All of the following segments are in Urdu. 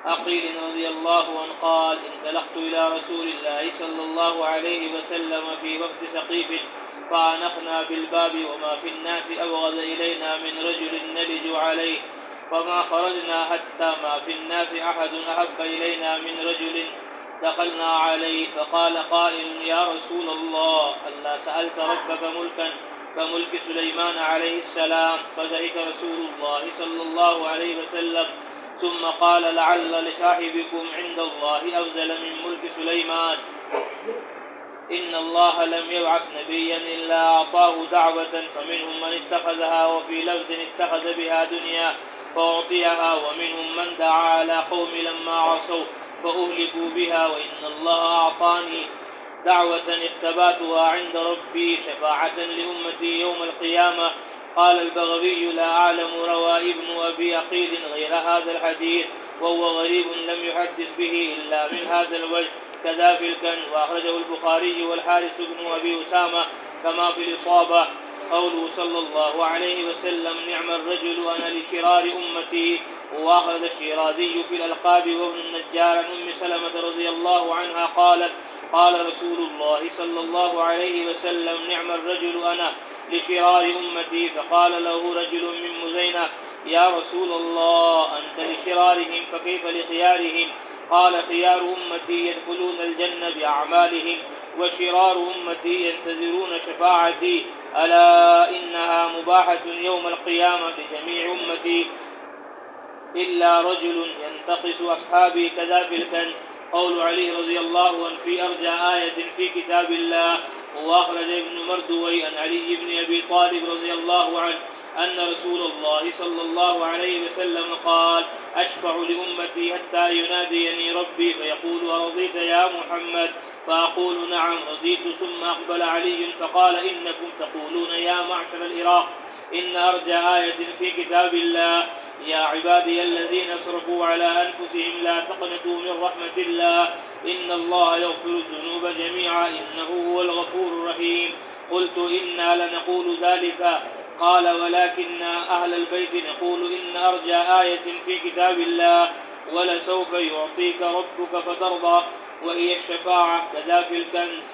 عقيل رضي الله عنه قال انطلقت إلى رسول الله صلى الله عليه وسلم في وقت سقيف فأنخنا بالباب وما في الناس أبغض إلينا من رجل نلج عليه فما خرجنا حتى ما في الناس أحد أحب إلينا من رجل دخلنا عليه فقال قائل يا رسول الله ألا سألت ربك ملكا كملك سليمان عليه السلام فضحك رسول الله صلى الله عليه وسلم ثم قال لعل لصاحبكم عند الله أفضل من ملك سليمان إن الله لم يبعث نبيا إلا أعطاه دعوة فمنهم من اتخذها وفي لفظ اتخذ بها دنيا فأعطيها ومنهم من دعا على قوم لما عصوا فأهلكوا بها وإن الله أعطاني دعوة اختباتها عند ربي شفاعة لأمتي يوم القيامة. قال البغوي لا أعلم روى ابن أبي عقيل غير هذا الحديث وهو غريب لم يحدث به إلا من هذا الوجه كذا في الكنز وأخرجه البخاري والحارث بن أبي أسامة كما في الإصابة. قوله صلى الله عليه وسلم نعم الرجل أنا لشرار أمتي وأخرج الشيرازي في الألقاب وابن النجار عن أم سلمة رضي الله عنها قالت قال رسول الله صلى الله عليه وسلم نعم الرجل أنا لشرار أمتي فقال له رجل من مزينة يا رسول الله أنت لشرارهم فكيف لخيارهم؟ قال خيار أمتي يدخلون الجنة بأعمالهم وشرار أمتي ينتظرون شفاعتي ألا إنها مباحة يوم القيامة لجميع أمتي إلا رجل ينتقص أصحابي كذا في الكنز. قول علي رضي الله عنه في أرجى آية في كتاب الله. وأخرج ابن مردوي عن علي بن أبي طالب رضي الله عنه أن رسول الله صلى الله عليه وسلم قال أشفع لأمتي حتى يناديني ربي فيقول أرضيت يا محمد فأقول نعم رضيت ثم أقبل علي فقال إنكم تقولون يا معشر العراق إن أرجى آية في كتاب الله يا عبادي الذين اسرفوا على أنفسهم لا تقنطوا من رحمة الله إن الله يغفر الذنوب جميعا إنه هو الغفور الرحيم. قلت إنا لنقول ذلك قال ولكن أهل البيت نقول إن أرجى آية في كتاب الله ولسوف يعطيك ربك فترضى وهي الشفاعة كذا في الكنز.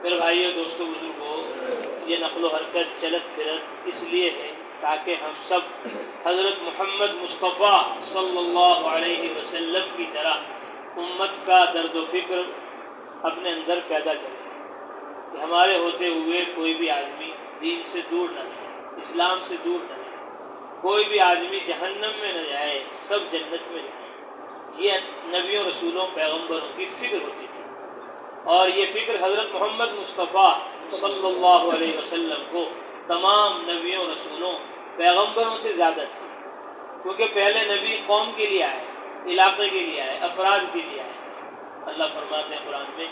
پھر بھائیو دوستو بزرگو یہ نقل و حرکت چلت پھرت اس لیے ہے تاکہ ہم سب حضرت محمد مصطفیٰ صلی اللہ علیہ وسلم کی طرح امت کا درد و فکر اپنے اندر پیدا کریں کہ ہمارے ہوتے ہوئے کوئی بھی آدمی دین سے دور نہ رہے اسلام سے دور نہ رہے کوئی بھی آدمی جہنم میں نہ جائے سب جنت میں جائیں. یہ نبیوں رسولوں پیغمبروں کی فکر ہوتی تھی اور یہ فکر حضرت محمد مصطفیٰ صلی اللہ علیہ وسلم کو تمام نبیوں رسولوں پیغمبروں سے زیادہ تھی کیونکہ پہلے نبی قوم کے لیے آئے علاقے کے لیے آئے افراد کے لیے آئے. اللہ فرماتے ہیں قرآن میں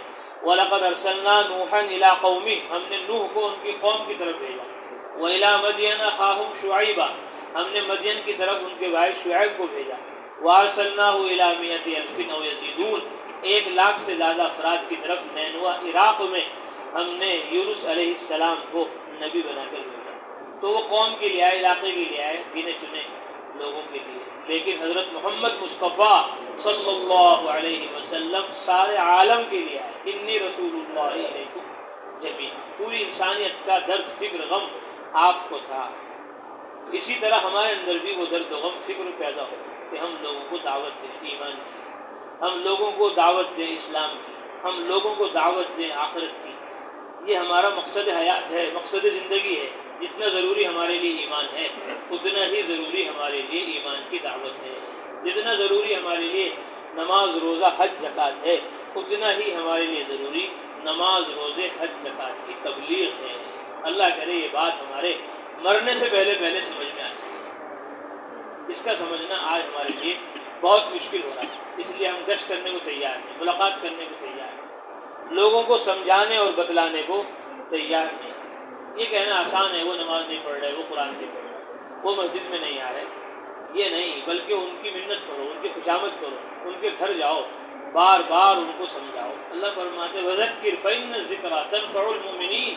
وَلَقَدْ أَرْسَلْنَا نُوحًا إِلَىٰ قَوْمِهِ ہم نے نوح کو ان کی قوم کی طرف بھیجا. وَإِلَىٰ مَدْيَنَ أَخَاهُمْ شُعَيْبًا ہم نے مدین کی طرف ان کے بھائی شعیب کو بھیجا. وَأَرْسَلْنَاهُ إِلَىٰ مِائَةِ أَلْفٍ أَوْ يَزِيدُونَ 1,00,000 سے زیادہ افراد کی طرف نینوا عراق میں ہم نے یونس علیہ السلام کو نبی بنا کر بھیجا. تو وہ قوم کے لیے آئے علاقے کے لیے آئے گنے چنے لوگوں کے لیے. لیکن حضرت محمد مصطفیٰ صلی اللہ علیہ وسلم سارے عالم کے لیے آئے. انی رسول اللہ علیکم جمیعا پوری انسانیت کا درد فکر غم آپ کو تھا. اسی طرح ہمارے اندر بھی وہ درد و غم فکر پیدا ہو کہ ہم لوگوں کو دعوت دیں ایمان کی ہم لوگوں کو دعوت دیں اسلام کی ہم لوگوں کو دعوت دیں آخرت کی. یہ ہمارا مقصد حیات ہے مقصد زندگی ہے. جتنا ضروری ہمارے لیے ایمان ہے اتنا ہی ضروری ہمارے لیے ایمان کی دعوت ہے. جتنا ضروری ہمارے لیے نماز روزہ حج زکوٰۃ ہے اتنا ہی ہمارے لیے ضروری نماز روزے حج زکوٰۃ کی تبلیغ ہے. اللہ کرے یہ بات ہمارے مرنے سے پہلے سمجھ میں آ جائے. اس کا سمجھنا آج ہمارے لیے بہت مشکل ہو رہا ہے. اس لیے ہم گشت کرنے کو تیار ہیں ملاقات کرنے کو تیار ہیں لوگوں کو سمجھانے اور بتلانے کو تیار نہیں. یہ کہنا آسان ہے وہ نماز نہیں پڑھ رہے وہ قرآن نہیں پڑھ رہے وہ مسجد میں نہیں آ رہے. یہ نہیں بلکہ ان کی منت کرو ان کی خوشامد کرو ان کے گھر جاؤ بار بار ان کو سمجھاؤ. اللہ فرماتے وذکر فإن الذکریٰ تنفع المؤمنین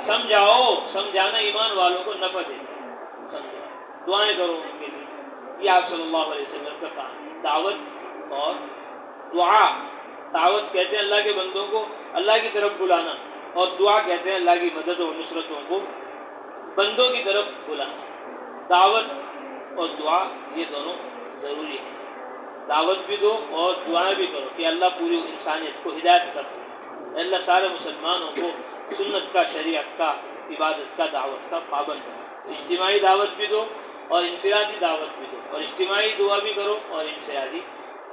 سمجھاؤ سمجھانا ایمان والوں کو نفع دیتا ہے. سمجھاؤ دعائیں کرو ان کے لیے. یہ آپ صلی اللہ علیہ وسلم کا کام ہے، دعوت اور دعا۔ دعوت کہتے ہیں اللہ کے بندوں کو اللہ کی طرف بلانا، اور دعا کہتے ہیں اللہ کی مدد و نصرتوں کو بندوں کی طرف بلانا۔ دعوت اور دعا یہ دونوں ضروری ہیں، دعوت بھی دو اور دعائیں بھی کرو کہ اللہ پوری انسانیت کو ہدایت کر دو، اللہ سارے مسلمانوں کو سنت کا، شریعت کا، عبادت کا، دعوت کا پابند کرو۔ اجتماعی دعوت بھی دو اور انفرادی دعوت بھی دو، اور اجتماعی دعا بھی کرو اور انفرادی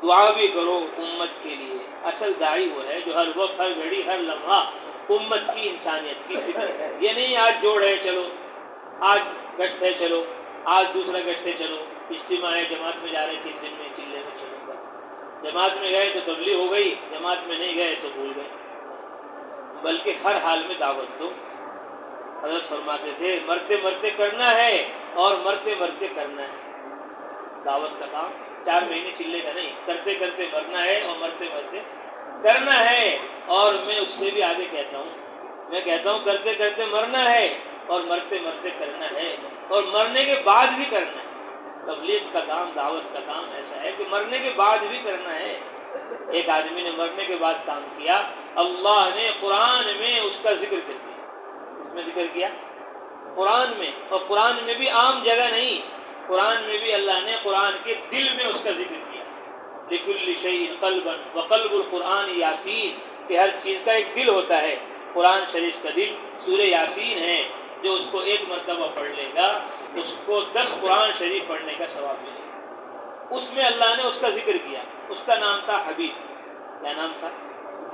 دعا بھی کرو امت کے لیے۔ اصل داعی وہ ہے جو ہر وقت، ہر گھڑی، ہر لمحہ امت کی، انسانیت کی فکر ہے۔ یہ نہیں آج جوڑ ہے چلو، آج گشت ہے چلو، آج دوسرا گشت ہے چلو، اجتماع ہے، جماعت میں جا رہے 3 دن میں، چلے میں چلو، بس جماعت میں گئے تو تبلیغ ہو گئی، جماعت میں نہیں گئے تو بھول گئے، بلکہ ہر حال میں دعوت دو۔ حضرت فرماتے تھے مرتے مرتے کرنا ہے اور مرتے مرتے کرنا ہے۔ دعوت کا کام 4 مہینے چلے کا نہیں، کرتے کرتے مرنا ہے اور مرتے مرتے کرنا ہے۔ اور میں اس سے بھی آگے کہتا ہوں، میں کہتا ہوں کرتے کرتے مرنا ہے اور مرتے مرتے کرنا ہے، اور مرنے کے بعد بھی کرنا ہے۔ تبلیغ کا کام، دعوت کا کام ایسا ہے کہ مرنے کے بعد بھی کرنا ہے۔ ایک آدمی نے مرنے کے بعد کام کیا، اللہ نے قرآن میں اس کا ذکر کر دیا۔ اس میں ذکر کیا قرآن میں، اور قرآن میں بھی عام جگہ نہیں، قرآن میں بھی اللہ نے قرآن کے دل میں اس کا ذکر کیا۔ لِكُلِّ شَيْءٍ قَلْبًا وَقَلْبُ الْقُرْآنِ یاسین، کہ ہر چیز کا ایک دل ہوتا ہے، قرآن شریف کا دل سورہ یاسین ہے، جو اس کو 1 مرتبہ پڑھ لے گا اس کو 10 قرآن شریف پڑھنے کا ثواب ملے گا۔ اس میں اللہ نے اس کا ذکر کیا، اس کا نام تھا حبیب۔ کیا نام تھا؟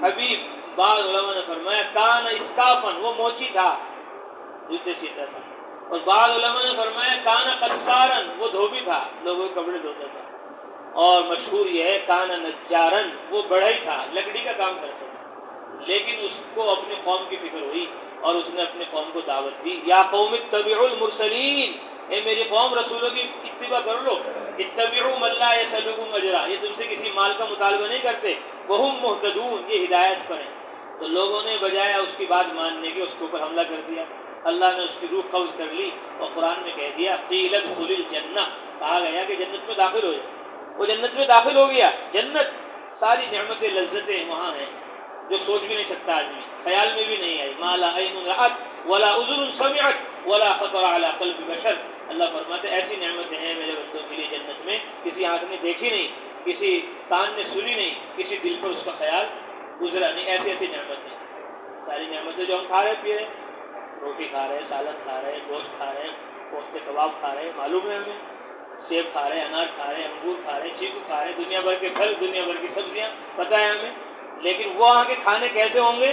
حبیب۔ بعض علماء نے فرمایا کان اسکافن، وہ موچی تھا، جوتے سیتا تھا، اور بعض علماء نے فرمایا کان قصارن، وہ دھوبی تھا، لوگوں کے کپڑے دھوتا تھا، اور مشہور یہ ہے کان نجارن، وہ بڑھئی تھا، لکڑی کا کام کرتا تھا، لیکن اس کو اپنی قوم کی فکر ہوئی اور اس نے اپنی قوم کو دعوت دی، یا قوم اتبعوا المرسلین، اے میری قوم رسولوں کی اتباع کر لو، اتبعوا من لا یسألکم اجرا، یہ تم سے کسی مال کا مطالبہ نہیں کرتے، وہم مہتدون، یہ ہدایت پر ہیں۔ تو لوگوں نے بجائے اس کی بات ماننے کے اس کے اوپر حملہ کر دیا، اللہ نے اس کی روح قبض کر لی، اور قرآن میں کہہ دیا قیل ادخل الجنہ، کہا گیا کہ جنت میں داخل ہو جائے۔ وہ جنت میں داخل ہو گیا، جنت ساری نعمتیں، لذتیں وہاں ہیں جو سوچ بھی نہیں سکتا آدمی، خیال میں بھی نہیں آئی، ما لا عین رأت ولا اذن سمعت ولا خطر علی قلب بشر۔ اللہ فرماتے ایسی نعمتیں ہیں میرے بندوں کے لیے جنت میں، کسی آنکھ نے دیکھی نہیں، کسی کان نے سنی نہیں، کسی دل پر اس کا خیال گزرا نہیں، ایسی ایسی نعمتیں، ساری نعمتیں جو ہم کھا رہے پی رہے، روٹی کھا رہے ہیں، سالن کھا رہے ہیں، گوشت کھا رہے ہیں، کوفتے کباب کھا رہے ہیں، معلوم ہے ہمیں، سیب کھا رہے ہیں، انار کھا رہے ہیں، انگور کھا رہے ہیں، چیکو کھا رہے ہیں، دنیا بھر کے پھل، دنیا بھر کی سبزیاں، پتہ ہے ہمیں، لیکن وہ وہاں کے کھانے کیسے ہوں گے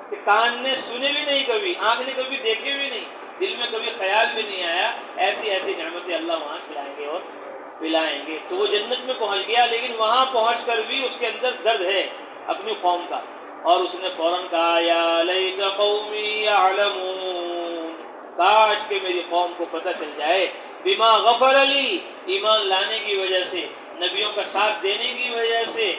کہ کان نے سنے بھی نہیں کبھی، آنکھ نے کبھی دیکھے بھی نہیں، دل میں کبھی خیال بھی نہیں آیا، ایسی ایسی نعمتیں اللہ وہاں کھلائیں گے اور پلائیں گے۔ تو وہ جنت میں پہنچ گیا، لیکن وہاں پہنچ کر بھی اس کے اندر درد ہے اپنی قوم کا، اور اس نے فوراً کہا یا لیت قومی یعلمون، کاش کہ میری قوم کو پتہ چل جائے، بما غفر علی، ایمان لانے کی وجہ سے، نبیوں کا ساتھ دینے کی وجہ سے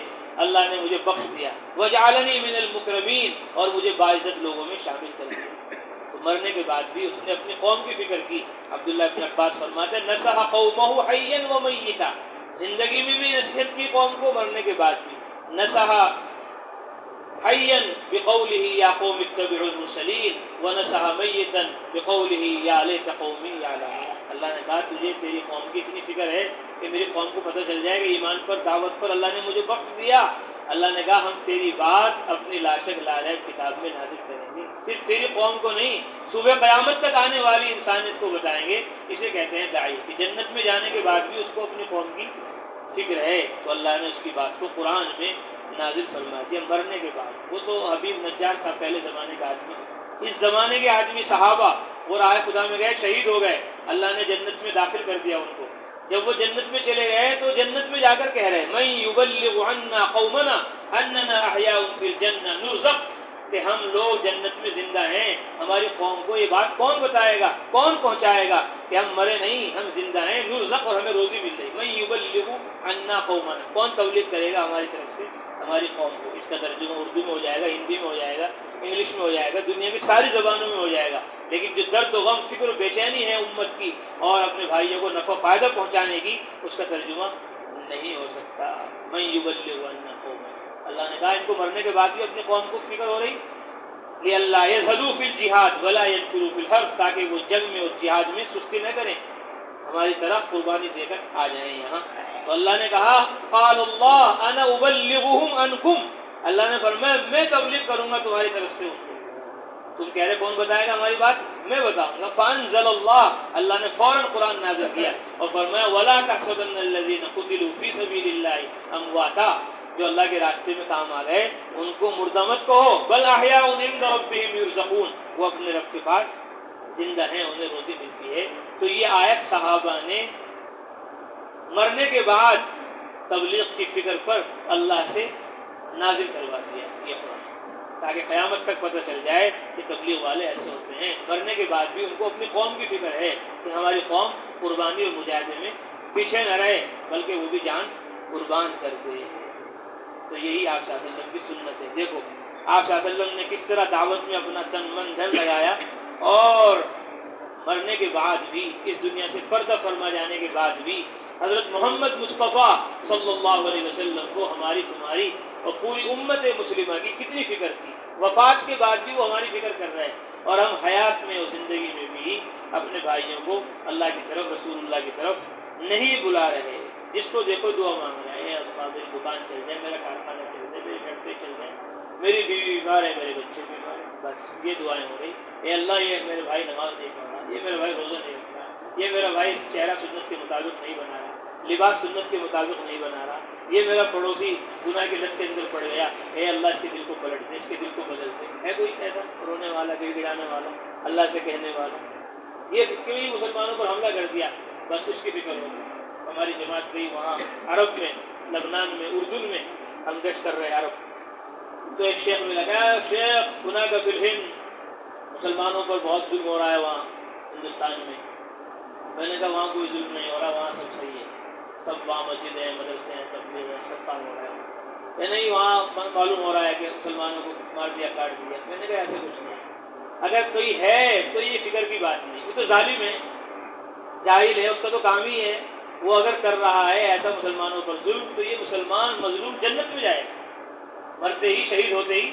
اللہ نے مجھے بخش دیا، وجعلنی من المکرمین، اور مجھے باعزت لوگوں میں شامل کر دیا۔ تو مرنے کے بعد بھی اس نے اپنی قوم کی فکر کی۔ عبداللہ بن عباس فرماتے ہیں نصح قومہ حیا و میتا، زندگی میں بھی نصیحت کی قوم کو، مرنے کے بعد بھی نصح حیا بقولہ یا قوم اتبعوا المرسلین، ونصح میتا بقولہ یا لیت قومی یعلمون۔ اللہ نے کہا تجھے تیری قوم کی اتنی فکر ہے کہ میری قوم کو پتہ چل جائے کہ ایمان پر، دعوت پر اللہ نے مجھے بخش دیا، اللہ نے کہا ہم تیری بات اپنی لاشک لالب کتاب میں نازل کریں گے، صرف تیری قوم کو نہیں، صبح قیامت تک آنے والی انسانیت کو بتائیں گے۔ اسے کہتے ہیں داعی، کہ جنت میں جانے کے بعد بھی اس کو اپنی قوم کی فکر ہے، تو اللہ نے اس کی بات کو قرآن میں نازل فرما دیا۔ مرنے کے بعد وہ تو حبیب نجار تھا، پہلے زمانے کا آدمی، اس زمانے کے آدمی صحابہ وہ راہ خدا میں گئے، شہید ہو گئے، اللہ نے جنت میں داخل کر دیا ان کو۔ جب وہ جنت میں چلے گئے تو جنت میں جا کر کہہ رہے من یبلغ عنا قومنا اننا احیاء فی الجنہ نرزق، کہ ہم لوگ جنت میں زندہ ہیں، ہماری قوم کو یہ بات کون بتائے گا، کون پہنچائے گا کہ ہم مرے نہیں، ہم زندہ ہیں، نرزق، اور ہمیں روزی مل رہی، من یبلغ عنا قومنا، کون تبلیغ کرے گا ہماری طرف سے ہماری قوم کو؟ اس کا ترجمہ اردو میں ہو جائے گا، ہندی میں ہو جائے گا، انگلش میں ہو جائے گا، دنیا کی ساری زبانوں میں ہو جائے گا، لیکن جو درد و غم، فکر و بے چینی ہے امت کی اور اپنے بھائیوں کو نفع فائدہ پہنچانے کی، اس کا ترجمہ نہیں ہو سکتا۔ من یبلغ عنا قومنا، اللہ نے کہا ان کو مرنے کے بعد بھی اپنی قوم کو فکر ہو رہی، لِأَلَّا يَزْهَدُوا فِي الْجِهَادِ وَلَا يَنْفِرُوا فِي الْحَرْبِ، تاکہ وہ جنگ میں اور جہاد میں سستی نہ کریں، ہماری طرح قربانی دے کر آ جائیں یہاں۔ تو اللہ نے کہا قال اللہ انا ابلغهم عنکم، اللہ نے فرمایا میں تبلیغ کروں گا تمہاری طرف سے ان کو۔ تم کہہ رہے کون بتائے گا ہماری بات؟ میں بتاؤں گا۔ فانزل اللہ، اللہ نے فوراً قرآن نازل کیا اور فرمایا ولا تحسبن الذين قتلوا في سبيل الله امواتا، جو اللہ کے راستے میں کام آ گئے ان کو مردہ مت کہو، بل احیاء عند ربهم يرزقون، وہ اپنے رب کے پاس زندہ ہیں، انہیں روزی ملتی ہے۔ تو یہ آیت صحابہ نے مرنے کے بعد تبلیغ کی فکر پر اللہ سے نازل کروا دیا یہ قرآن، تاکہ قیامت تک پتہ چل جائے کہ تبلیغ والے ایسے ہوتے ہیں، مرنے کے بعد بھی ان کو اپنی قوم کی فکر ہے کہ ہماری قوم قربانی اور مجاہدے میں پیچھے نہ رہے بلکہ وہ بھی جان قربان کر دے۔ تو یہی آپ صلی اللہ علیہ وسلم کی سنت ہے۔ دیکھو آپ صلی اللہ علیہ وسلم نے کس طرح دعوت میں اپنا تن من دھن لگایا، اور مرنے کے بعد بھی، اس دنیا سے پردہ فرما جانے کے بعد بھی حضرت محمد مصطفیٰ صلی اللہ علیہ وسلم کو ہماری تمہاری اور پوری امت مسلمہ کی کتنی فکر تھی، وفات کے بعد بھی وہ ہماری فکر کر رہے ہیں، اور ہم حیات میں اور زندگی میں بھی اپنے بھائیوں کو اللہ کی طرف، رسول اللہ کی طرف نہیں بلا رہے۔ جس کو دیکھو دعا مانگ رہے ہیں، میری دکان چل جائے، میرا کارخانہ چل جائے، میری فیکٹری چل جائے، میری بیوی بیمار ہے، میرے بچے بیمار ہیں، بس یہ دعائیں ہو رہی۔ اے اللہ یہ میرے بھائی نماز نہیں پڑھ رہا، یہ میرا بھائی روزہ نہیں رکھ رہا، یہ میرا بھائی چہرہ سنت کے مطابق نہیں بنا رہا، لباس سنت کے مطابق نہیں بنا رہا، یہ میرا پڑوسی گناہ کی لت کے اندر پڑ گیا، اے اللہ اس کے دل کو پلٹ دے، اس کے دل کو بدل دے۔ ہے کوئی ایسا رونے والا، گڑ گڑانے والا، اللہ سے کہنے والا؟ یہ کیوں ہی مسلمانوں پر حملہ کر دیا، بس اس کی فکر ہوگی۔ ہماری جماعت گئی وہاں عرب میں، لبنان میں، اردن میں، ہم گشت کر رہے عرب، تو ایک شیخ میں لگا، شیخ گناہ کا فی الہند، مسلمانوں پر بہت ظلم ہو رہا ہے وہاں ہندوستان میں۔ میں نے کہا وہاں کوئی ظلم نہیں ہو رہا، وہاں سب صحیح ہے، سب وہاں مسجد ہیں، مدرسے ہیں، تبلیغ ہے، سب کام ہو رہا ہے۔ یا نہیں وہاں معلوم ہو رہا ہے کہ مسلمانوں کو مار دیا، کاٹ دیا۔ میں نے کہا ایسے کچھ نہیں، اگر کوئی ہے تو یہ فکر کی بات نہیں، وہ تو ظالم ہے، جاہل ہے، اس کا تو کام ہی ہے، وہ اگر کر رہا ہے ایسا مسلمانوں پر ظلم، تو یہ مسلمان مظلوم جنت میں جائے گا، مرتے ہی، شہید ہوتے ہی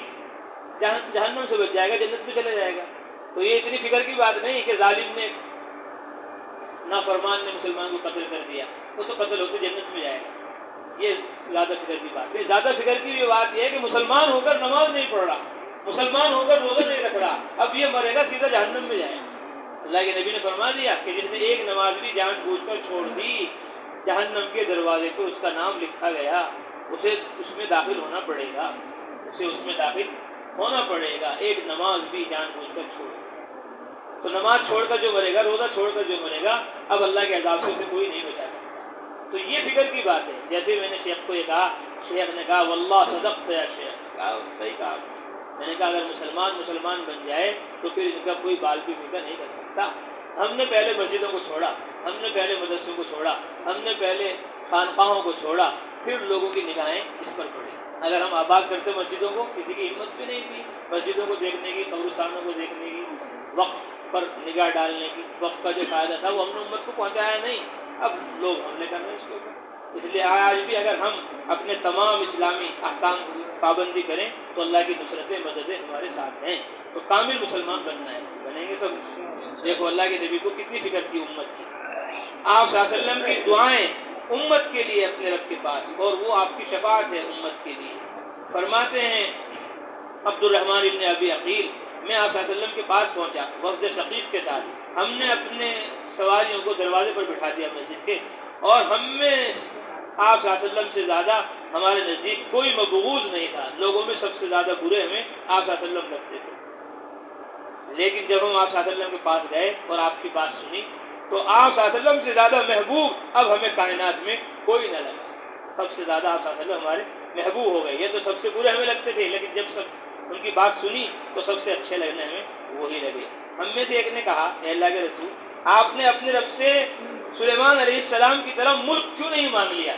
جہنم سے بچ جائے گا، جنت میں چلے جائے گا۔ تو یہ اتنی فکر کی بات نہیں کہ ظالم نے، نافرمان نے مسلمان کو قتل کر دیا، وہ تو قتل ہوتے جنت میں جائے گا، یہ زیادہ فکر کی بات نہیں۔ زیادہ فکر کی بھی بات یہ ہے کہ مسلمان ہو کر نماز نہیں پڑھ رہا، مسلمان ہو کر روزہ نہیں رکھ رہا، اب یہ مرے گا سیدھا جہنم میں جائے گا۔ اللہ کے نبی نے فرما دیا کہ جس نے ایک نماز بھی جان بوجھ کر چھوڑ دی، جہنم کے دروازے پہ اس کا نام لکھا گیا، اسے اس میں داخل ہونا پڑے گا، اسے اس میں داخل ہونا پڑے گا، ایک نماز بھی جان بوجھ کر چھوڑ۔ تو نماز چھوڑ کر جو مرے گا، روزہ چھوڑ کر جو مرے گا، اب اللہ کے عذاب سے اسے کوئی نہیں بچا سکتا۔ تو یہ فکر کی بات ہے۔ جیسے میں نے شیخ کو یہ کہا، شیخ نے کہا واللہ صدقت یا شیخ، کہا صحیح کہا۔ میں نے کہا اگر مسلمان بن جائے تو پھر ان کا کوئی بال بھی فکر نہیں کر سکتا۔ ہم نے پہلے مسجدوں کو چھوڑا، ہم نے پہلے مدرسوں کو چھوڑا، ہم نے پہلے خانقاہوں کو چھوڑا، پھر لوگوں کی نگاہیں اس پر پڑی۔ اگر ہم آباد کرتے مسجدوں کو، کسی کی ہمت بھی نہیں تھی مسجدوں کو دیکھنے کی، قبرستانوں کو دیکھنے کی، وقف پر نگاہ ڈالنے کی، وقف کا جو فائدہ تھا وہ ہم نے امت کو پہنچایا نہیں، اب لوگ حملے کر رہے ہیں اس کے اوپر۔ اس لیے آج بھی اگر ہم اپنے تمام اسلامی احکام کی پابندی کریں تو اللہ کی نصرتیں، مددیں ہمارے ساتھ ہیں۔ تو کامل مسلمان بننا ہے، بنیں گے سب۔ دیکھو اللہ کے نبی کو کتنی فکر تھی امت کی، آپ صلی اللہ علیہ وسلم کی دعائیں امت کے لیے اپنے رب کے پاس، اور وہ آپ کی شفاعت ہے امت کے لیے۔ فرماتے ہیں عبد الرحمن ابن ابی عقیل، میں آپ صلی اللہ علیہ وسلم کے پاس پہنچا وفد ثقیف کے ساتھ، ہم نے اپنے سواریوں کو دروازے پر بٹھا دیا مسجد کے، اور ہم میں آپ صلی اللہ علیہ وسلم سے زیادہ ہمارے نزدیک کوئی مبغوض نہیں تھا، لوگوں میں سب سے زیادہ برے ہمیں آپ صلی اللہ علیہ وسلم لگتے تھے۔ لیکن جب ہم آپ صلی اللہ علیہ وسلم کے پاس گئے اور آپ کی بات سنی تو آپ صلی اللہ علیہ وسلم سے زیادہ محبوب اب ہمیں کائنات میں کوئی نہ لگا، سب سے زیادہ آپ صلی اللہ علیہ وسلم ہمارے محبوب ہو گئے۔ یہ تو سب سے برے ہمیں لگتے تھے، لیکن جب سب ان کی بات سنی تو سب سے اچھے لگنے ہمیں وہی لگے۔ ہم میں سے ایک نے کہا اے اللہ کے رسول، آپ نے اپنے رب سے سلیمان علیہ السلام کی طرح ملک کیوں نہیں مانگ لیا؟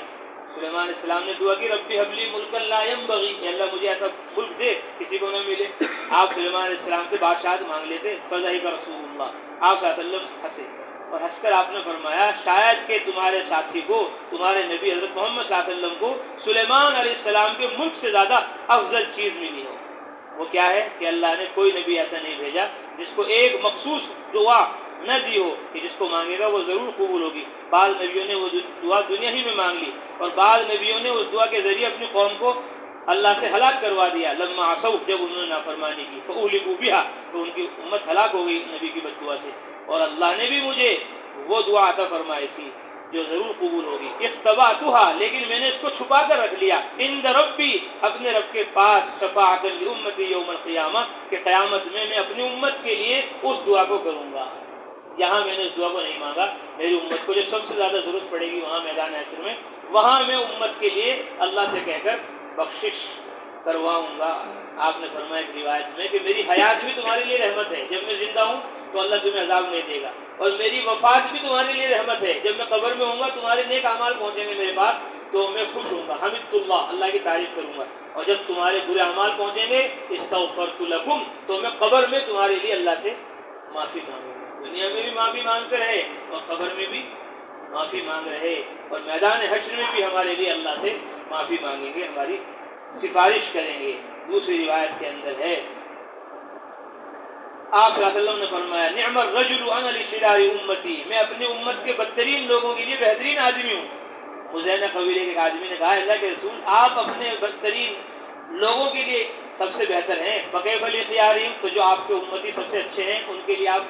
سلیمان علیہ السلام نے دعا کی ربی حب لی ملکا لا ینبغی، کہ اللہ مجھے ایسا ملک دے کسی کو نہ ملے۔ آپ سلیمان علیہ السلام سے بادشاہت مانگ لیتے۔ فضحک رسول اللہ، آپ صلی اللہ علیہ وسلم ہنسے اور ہنس کر آپ نے فرمایا شاید کہ تمہارے ساتھی کو، تمہارے نبی حضرت محمد صلی اللہ علیہ وسلم کو سلیمان علیہ السلام کے ملک سے زیادہ افضل چیز ملی ہو۔ وہ کیا ہے کہ اللہ نے کوئی نبی ایسا نہیں بھیجا جس کو ایک مخصوص دعا نہ دی ہو کہ جس کو مانگے گا وہ ضرور قبول ہوگی۔ بعض نبیوں نے وہ دعا دنیا ہی میں مانگ لی اور بعض نبیوں نے اس دعا کے ذریعے اپنی قوم کو اللہ سے ہلاک کروا دیا۔ لما عصوا، جب انہوں نے نافرمانی کی، فأهلكوا بها، تو ان کی امت ہلاک ہو گئی نبی کی بد دعا سے۔ اور اللہ نے بھی مجھے وہ دعا عطا فرمائی تھی جو ضرور قبول ہوگی۔ اختبأتها، لیکن میں نے اس کو چھپا کر رکھ لیا۔ عند ربی، اپنے رب کے پاس، شفاعۃ لامتی یوم القیامہ، کہ قیامت میں اپنی امت کے لیے اس دعا کو کروں گا۔ یہاں میں نے اس دعا کو نہیں مانگا، میری امت کو جب سب سے زیادہ ضرورت پڑے گی وہاں میدان حشر میں، وہاں میں امت کے لیے اللہ سے کہہ کر بخشش کرواؤں گا۔ آپ نے فرمایا ایک روایت میں کہ میری حیات بھی تمہارے لیے رحمت ہے، جب میں زندہ ہوں تو اللہ تمہیں عذاب نہیں دے گا، اور میری وفات بھی تمہارے لیے رحمت ہے، جب میں قبر میں ہوں گا تمہارے نیک اعمال پہنچیں گے میرے پاس تو میں خوش ہوں گا، حمدت اللہ، اللہ کی تعریف کروں گا، اور جب تمہارے برے اعمال پہنچیں گے استغفرت لکم، تو میں قبر میں تمہارے لیے اللہ سے معافی مانگوں گا۔ دنیا میں بھی معافی مانگتے رہے اور قبر میں بھی معافی مانگ رہے، اور میدان حشر میں بھی ہمارے لیے اللہ سے معافی مانگیں گے، ہماری سفارش کریں گے۔ دوسری روایت کے اندر ہے آپ صلی اللہ علیہ وسلم نے فرمایا نعم الرجل انا لشرار امتی، میں اپنی امت کے بدترین لوگوں کے لیے بہترین آدمی ہوں۔ مزینہ قبیلے کے ایک آدمی نے کہا اللہ کے رسول آپ اپنے بدترین لوگوں کے لیے سب سے بہتر ہیں، فکیف لخیارہم، تو جو آپ کے امتی سب سے اچھے ہیں ان کے لیے آپ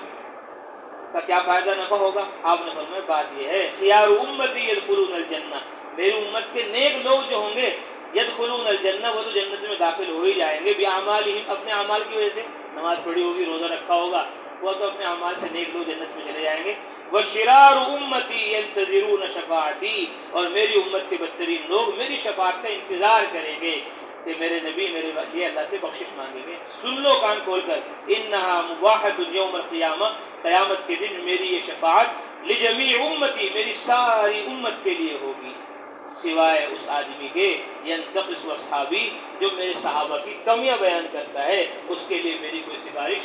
کا کیا فائدہ نفع ہوگا؟ آپ نے فرمایا بات یہ ہے خیار امتی یدخلون الجنہ، میری امت کے نیک لوگ جو ہوں گے یدخلون الجنہ، وہ تو جنت میں داخل ہو ہی جائیں گے، باعمالہم، اپنے اعمال کی وجہ سے، نماز پڑھی ہوگی، روزہ رکھا ہوگا، وہ تو اپنے اعمال سے نیک لوگ جنت میں چلے جائیں گے۔ وشرار امتی ینتظرون شفاعتی، اور میری امت کے بدترین لوگ میری شفاعت کا انتظار کریں گے کہ میرے نبی میرے لیے اللہ سے بخشش مانگیں گے۔ سن لو کان کھول کر، انہا مباحۃ یوم القیامہ، قیامت کے دن میری یہ شفاعت لجمیع امتی، میری ساری امت کے لیے ہوگی، سوائے اس آدمی کے ینتقص اصحابی، جو میرے صحابہ کی کمیاں بیان کرتا ہے، اس کے لیے میری کوئی سفارش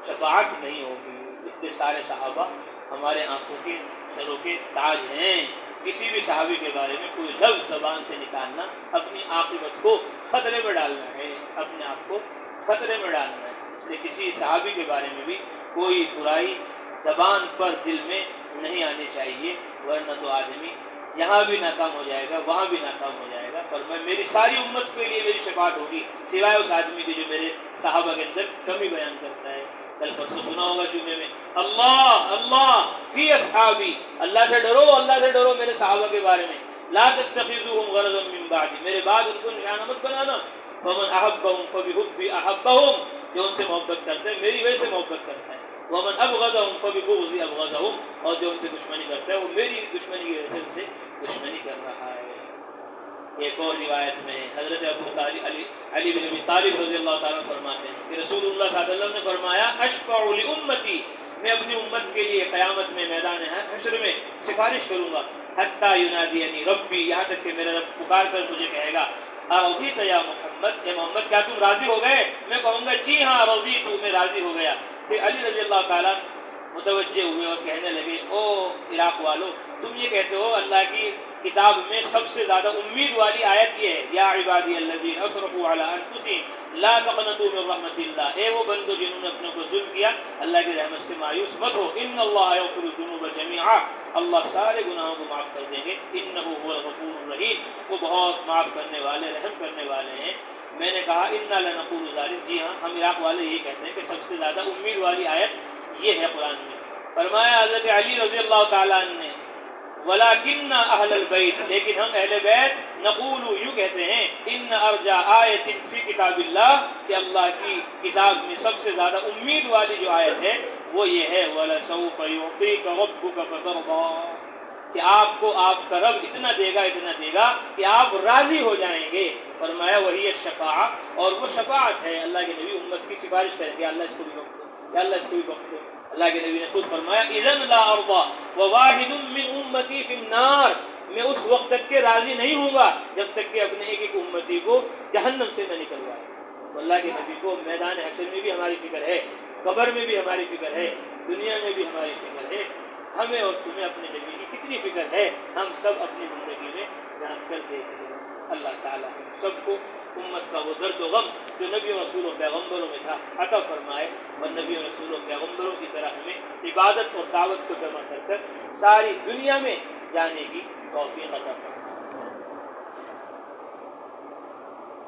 شفاعت نہیں ہوگی۔ اتنے سارے صحابہ ہمارے آنکھوں کے سروں کے تاج ہیں، کسی بھی صحابی کے بارے میں کوئی لفظ زبان سے نکالنا اپنی عاقبت کو خطرے میں ڈالنا ہے، اپنے آپ کو خطرے میں ڈالنا ہے۔ اس لیے کسی صحابی کے بارے میں بھی کوئی برائی زبان پر دل میں نہیں آنی چاہیے، ورنہ تو آدمی یہاں بھی ناکام ہو جائے گا، وہاں بھی ناکام ہو جائے گا۔ فرمایا میری ساری امت کے لیے میری شفاعت ہوگی، سوائے اس آدمی کی جو میرے صحابہ کے اندر کمی بیان کرتا ہے۔ کل پرسوں سنا ہوگا جمعے میں، اللہ اللہ فی اصحابی، اللہ سے ڈرو، اللہ سے ڈرو میرے صحابہ کے بارے میں، لا تتخذوهم غرضا من بعدی، میرے بعد ان کو نشانہ مت بنانا، فمن احبهم فبحبی احبهم، جو ان سے محبت کرتا ہے میری وجہ سے محبت کرتا ہے، ومن ابغضهم فببغضی ابغضهم، اور جو ان سے دشمنی کرتا ہے وہ میری دشمنی کی وجہ سے ان سے دشمنی کر رہا ہے۔ ایک اور روایت میں حضرت علی بن ابی طالب رضی اللہ تعالیٰ فرماتے ہیں کہ رسول اللہ صلی اللہ علیہ وسلم نے فرمایا اشفع لامتی، میں اپنی امت کے لیے قیامت میں میدان حشر میں سفارش کروں گا، حتی ینادینی ربی، یہاں تک کہ میرا رب پکار کر مجھے کہے گا ارضیت یا محمد، اے محمد کیا تم راضی ہو گئے؟ میں کہوں گا جی ہاں رضیت، میں راضی ہو گیا۔ پھر علی رضی اللہ تعالیٰ متوجہ ہوئے اور کہنے لگے او عراق والو، تم یہ کہتے ہو اللہ کی کتاب میں سب سے زیادہ امید والی آیت یہ ہے یا عبادی الذین اسرفوا علی انفسہم لا تقنطوا من رحمت اللہ، اے وہ بندو جنہوں نے اپنے کو ظلم کیا اللہ کی رحمت سے مایوس مت ہو، ان اللہ یغفر الذنوب جميعا، اللہ سارے گناہوں کو معاف کر دیں گے، انہ هو الغفور الرحیم، وہ بہت معاف کرنے والے رحم کرنے والے ہیں۔ میں نے کہا انا لنقول ذلک، جی ہاں ہم عراق والے یہ کہتے ہیں کہ سب سے زیادہ امید والی آیت یہ ہے قرآن میں۔ فرمایا حضرت علی رضی اللہ تعالیٰ عنہ نے وَلَكِنَّ أَهْلَ الْبَيْتِ، لیکن ہم اہل بیت نقول یوں کہتے ہیں ان ارجا آیت فی کتاب اللہ، کہ اللہ کی کتاب میں سب سے زیادہ امید والی جو آیت ہے وہ یہ ہے وَلَسَوْفَ يُعْطِيكَ رَبُّكَ فَتَرْضَىٰ، کہ آپ کو آپ کا رب اتنا دے گا کہ آپ راضی ہو جائیں گے. فرمایا وہی الشفاعہ، اور وہ شفاعت ہے. اللہ کے نبی امت کی سفارش کریں گے، اللہ اس کو بھی بخش دو، یا اللہ اس کو بھی بخش دو. اللہ کے نبی نے خود فرمایا اذن لا ارضى وواحد من امتی فی النار، میں اس وقت تک کے راضی نہیں ہوں گا جب تک کہ اپنے ایک امتی کو جہنم سے نہ نکلوائے. تو اللہ کے نبی کو میدان حشر میں بھی ہماری فکر ہے، قبر میں بھی ہماری فکر ہے، دنیا میں بھی ہماری فکر ہے. ہمیں اور تمہیں اپنے نبی کی کتنی فکر ہے، ہم سب اپنی زندگی میں جان کر دیکھ لیں. اللہ تعالیٰ ہم سب کو امت کا وہ درد و غم جو نبی و رسول و پیغمبروں میں تھا عطا فرمائے، اور نبی و رسول و پیغمبروں کی طرح ہمیں عبادت اور دعوت کو جمع کر ساری دنیا میں جانے کی توفیق عطا فرمائے.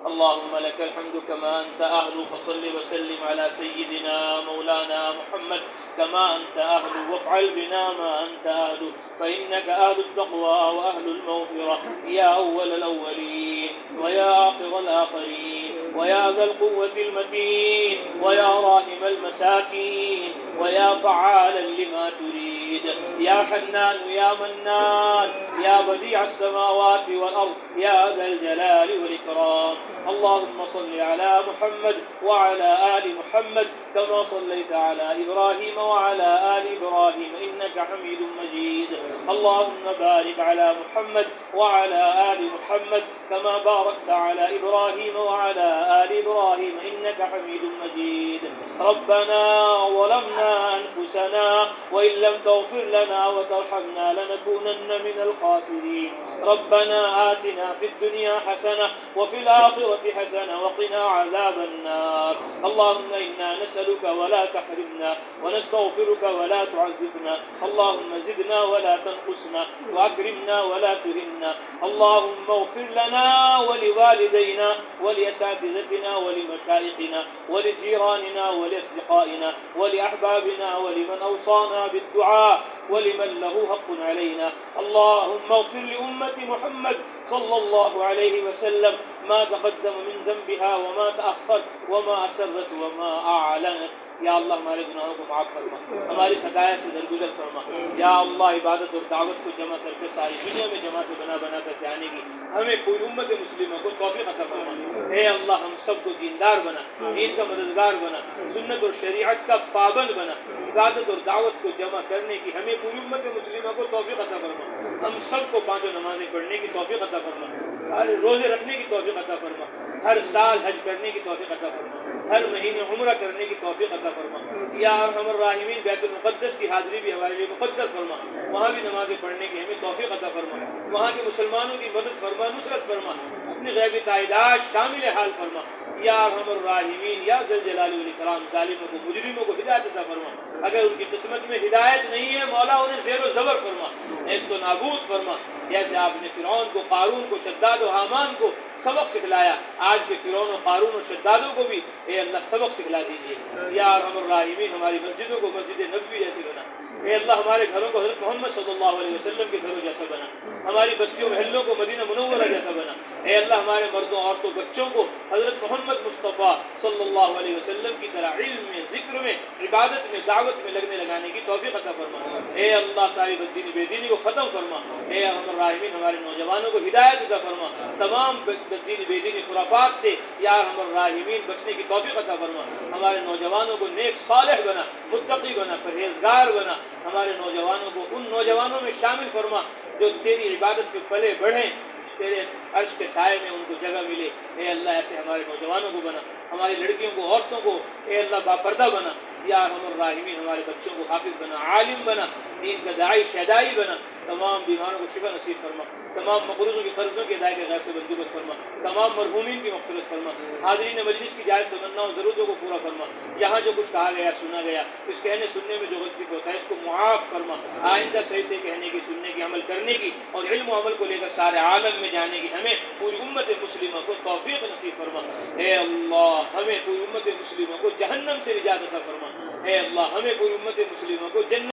اللهم لك الحمد كما أنت أهل، فصل وسلم على سيدنا مولانا محمد كما أنت أهل، وافعل بنا ما أنت أهل، فإنك أهل التقوى وأهل المغفرة، يا أول الأولين ويا آخر الآخرين ويا ذا القوة المتين ويا راحم المساكين ويا فعالا لما تريد، يا حنان يا منان يا بديع السماوات والأرض يا ذا الجلال والإكرام. اللهم صل على محمد وعلى آل محمد كما صليت على إبراهيم وعلى آل إبراهيم إنك حميد مجيد. اللهم بارك على محمد وعلى آل محمد كما باركت على إبراهيم وعلى آل إبراهيم إنك حميد مجيد. ربنا ظلمنا أنفسنا وإن لم تغفر لنا وترحمنا لنكونن من الخاسرين. ربنا آتنا في الدنيا حسنة وفي الآخرة حسنة وقنا عذاب النار. اللهم إنا نسألك ولا تحرمنا ونستغفرك ولا تعذبنا. اللهم زدنا ولا تنقصنا وأكرمنا ولا تهنا. اللهم اغفر لنا ولوالدينا ولأساتذتنا ولمشايخنا ولجيراننا ولأصدقائنا ولأحبابنا ولمن أوصانا بالدعاء ولمن له حق علينا. اللهم اغفر لأمة محمد صلى الله عليه وسلم ما تقدم من ذنبها وما تأخر وما أسرت وما أعلنت. یا اللہ ہمارے گناہوں کو معاف فرما، ہماری خطایا سے درگزر فرما. یا اللہ عبادت اور دعوت کو جمع کر کے ساری دنیا میں جماعتیں بنا بنا کر جانے کی ہمیں کوئی امت مسلمہ کو توفیق عطا فرما. اے اللہ ہم سب کو دیندار بنا، دین کا مددگار بنا، سنت اور شریعت کا پابند بنا. عبادت اور دعوت کو جمع کرنے کی ہمیں پوری امت مسلمہ کو توفیق عطا فرما. ہم سب کو پانچوں نمازیں پڑھنے کی توفیق عطا فرما، سارے روزے رکھنے کی توفیق عطا فرما، ہر سال حج کرنے کی توفیق عطا فرما، ہر مہینے عمرہ کرنے کی توفیق عطا فرما. یا ارحم الراحمین بیت المقدس کی حاضری بھی ہمارے لیے مقدر فرما، وہاں بھی نمازیں پڑھنے کی ہمیں توفیق عطا فرما. وہاں کے مسلمانوں کی مدد فرما، نصرت فرما، اپنی غیبی تائیدات شامل حال فرما. یا ارحم الراحمین یا ذی الجلال والاکرام ظالموں کو مجرموں کو ہدایت عطا فرما. اگر ان کی قسمت میں ہدایت نہیں ہے مولا انہیں زیر و زبر فرما، نیست و نابود فرما. جیسے آپ نے فرعون کو، قارون کو، شداد و حامان کو سبق سکھلایا، آج کے فرعون و قارون و شدادوں کو بھی اے اللہ سبق سکھلا دیجیے. یا ارحم الراحمین ہماری مسجدوں کو مسجد نبوی جیسے بنا. اے اللہ ہمارے گھروں کو حضرت محمد صلی اللہ علیہ وسلم کے گھروں جیسا بنا. ہماری بستیوں محلوں کو مدینہ منورہ جیسا بنا. اے اللہ ہمارے مردوں عورتوں بچوں کو حضرت محمد مصطفیٰ صلی اللہ علیہ وسلم کی طرح علم میں، ذکر میں، عبادت میں، دعوت میں لگانے کی توفیق عطا فرما. اے اللہ ساری بددینی بے دینی کو ختم فرما. اے ارحم الراحمین ہمارے نوجوانوں کو ہدایت عطا فرما. تمام بددینی بے دینی خرافات سے یا ارحم الراحمین بچنے کی توفیق عطا فرما. ہمارے نوجوانوں کو نیک صالح بنا، متقی بنا، پرہیزگار بنا. ہمارے نوجوانوں کو ان نوجوانوں میں شامل فرما جو تیری عبادت پہ پلے بڑھیں، تیرے عرش کے سائے میں ان کو جگہ ملے. اے اللہ ایسے ہمارے نوجوانوں کو بنا، ہماری لڑکیوں کو، عورتوں کو اے اللہ باپردہ بنا. یا ارحم الراحمین ہمارے بچوں کو حافظ بنا، عالم بنا، دین کا داعی شہدائی بنا. تمام بیماروں کو شفا نصیب فرما، تمام مقروضوں کی قرضوں کے ادائیگی غیر سے بندوبست فرما، تمام مرحومین کی مغفرت فرما. حاضرین مجلس کی جائز تمنا و ضرورتوں کو پورا فرما. یہاں جو کچھ کہا گیا، سنا گیا، اس کہنے سننے میں جو غلطی ہوتا ہے اس کو معاف فرما. آئندہ صحیح سے کہنے کی، سننے کی، عمل کرنے کی اور علم و عمل کو لے کر سارے عالم میں جانے کی ہمیں پوری امت مسلمہ کو توفیق نصیب فرما. اے اللہ ہمیں پوری امت مسلمہ کو جہنم سے نجات عطا فرما. اے اللہ ہمیں پوری امت مسلمہ کو جنت